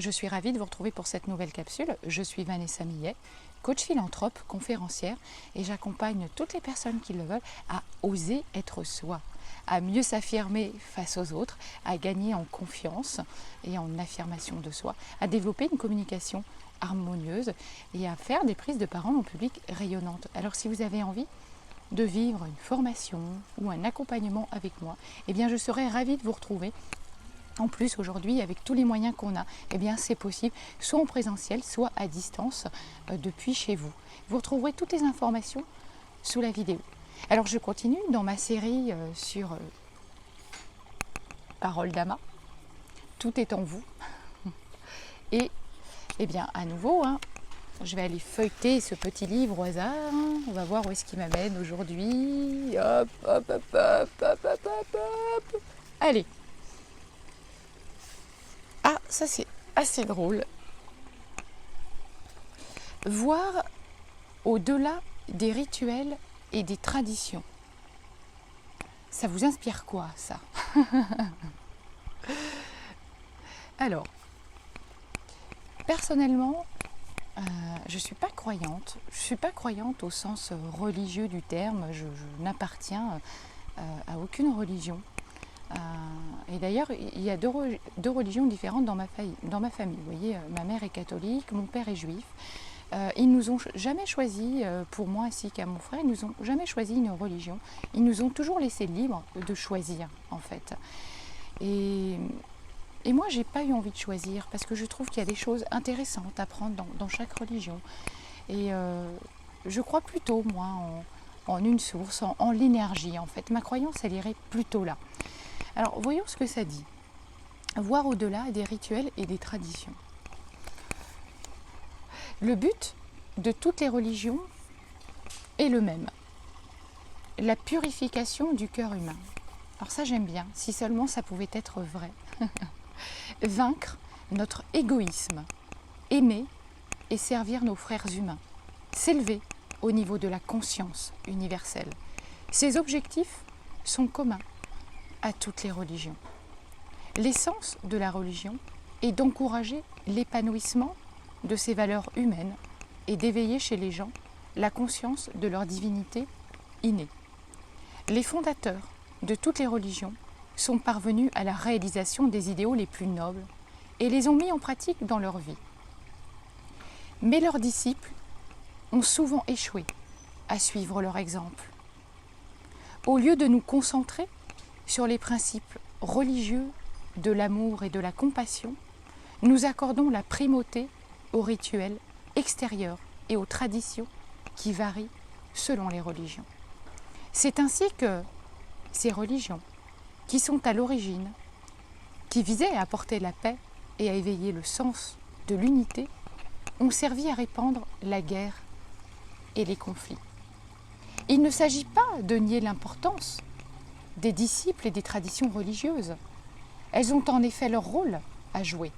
je suis ravie de vous retrouver pour cette nouvelle capsule. Je suis Vanessa Millet, coach philanthrope, conférencière et j'accompagne toutes les personnes qui le veulent à oser être soi, à mieux s'affirmer face aux autres, à gagner en confiance et en affirmation de soi, à développer une communication harmonieuse et à faire des prises de parole en public rayonnantes. Alors si vous avez envie de vivre une formation ou un accompagnement avec moi, eh bien je serais ravie de vous retrouver. En plus, aujourd'hui, avec tous les moyens qu'on a, eh bien, c'est possible, soit en présentiel, soit à distance, depuis chez vous. Vous retrouverez toutes les informations sous la vidéo. Alors, je continue dans ma série sur Parole d'Ama. Tout est en vous. Et, eh bien, à nouveau, je vais aller feuilleter ce petit livre au hasard. On va voir où est-ce qu'il m'amène aujourd'hui. Hop, hop, hop, hop, hop, hop, hop, hop. Allez. Ah, ça c'est assez drôle. Voir au-delà des rituels et des traditions. Ça vous inspire quoi, ça? Alors, personnellement, je ne suis pas croyante. Je ne suis pas croyante au sens religieux du terme. Je n'appartiens à aucune religion. Et d'ailleurs, il y a deux religions différentes dans ma famille. Vous voyez, ma mère est catholique, mon père est juif. Ils nous ont jamais choisi, pour moi ainsi qu'à mon frère, ils nous ont jamais choisi une religion. Ils nous ont toujours laissé libre de choisir, en fait. Et moi, j'ai pas eu envie de choisir parce que je trouve qu'il y a des choses intéressantes à prendre dans chaque religion. Et je crois plutôt, moi, en une source, en l'énergie, en fait. Ma croyance, elle irait plutôt là. Alors, voyons ce que ça dit. Voir au-delà des rituels et des traditions. Le but de toutes les religions est le même. La purification du cœur humain. Alors ça, j'aime bien, si seulement ça pouvait être vrai. Vaincre notre égoïsme, aimer et servir nos frères humains. S'élever au niveau de la conscience universelle. Ces objectifs sont communs à toutes les religions. L'essence de la religion est d'encourager l'épanouissement de ces valeurs humaines et d'éveiller chez les gens la conscience de leur divinité innée. Les fondateurs de toutes les religions sont parvenus à la réalisation des idéaux les plus nobles et les ont mis en pratique dans leur vie. Mais leurs disciples ont souvent échoué à suivre leur exemple. Au lieu de nous concentrer sur les principes religieux de l'amour et de la compassion, nous accordons la primauté aux rituels extérieurs et aux traditions qui varient selon les religions. C'est ainsi que ces religions, qui sont à l'origine, qui visaient à apporter la paix et à éveiller le sens de l'unité, ont servi à répandre la guerre et les conflits. Il ne s'agit pas de nier l'importance des disciples et des traditions religieuses. Elles ont en effet leur rôle à jouer.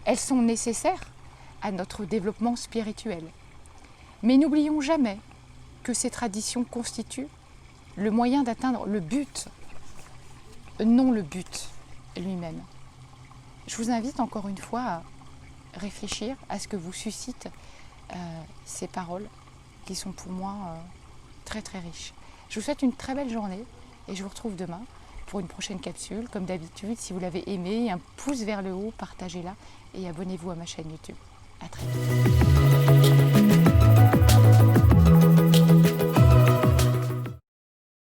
Elles sont nécessaires à notre développement spirituel. Mais n'oublions jamais que ces traditions constituent le moyen d'atteindre le but, non le but lui-même. Je vous invite encore une fois à réfléchir à ce que vous suscitent ces paroles qui sont pour moi très très riches. Je vous souhaite une très belle journée et je vous retrouve demain pour une prochaine capsule. Comme d'habitude, si vous l'avez aimé, un pouce vers le haut, partagez-la et abonnez-vous à ma chaîne YouTube. À très vite.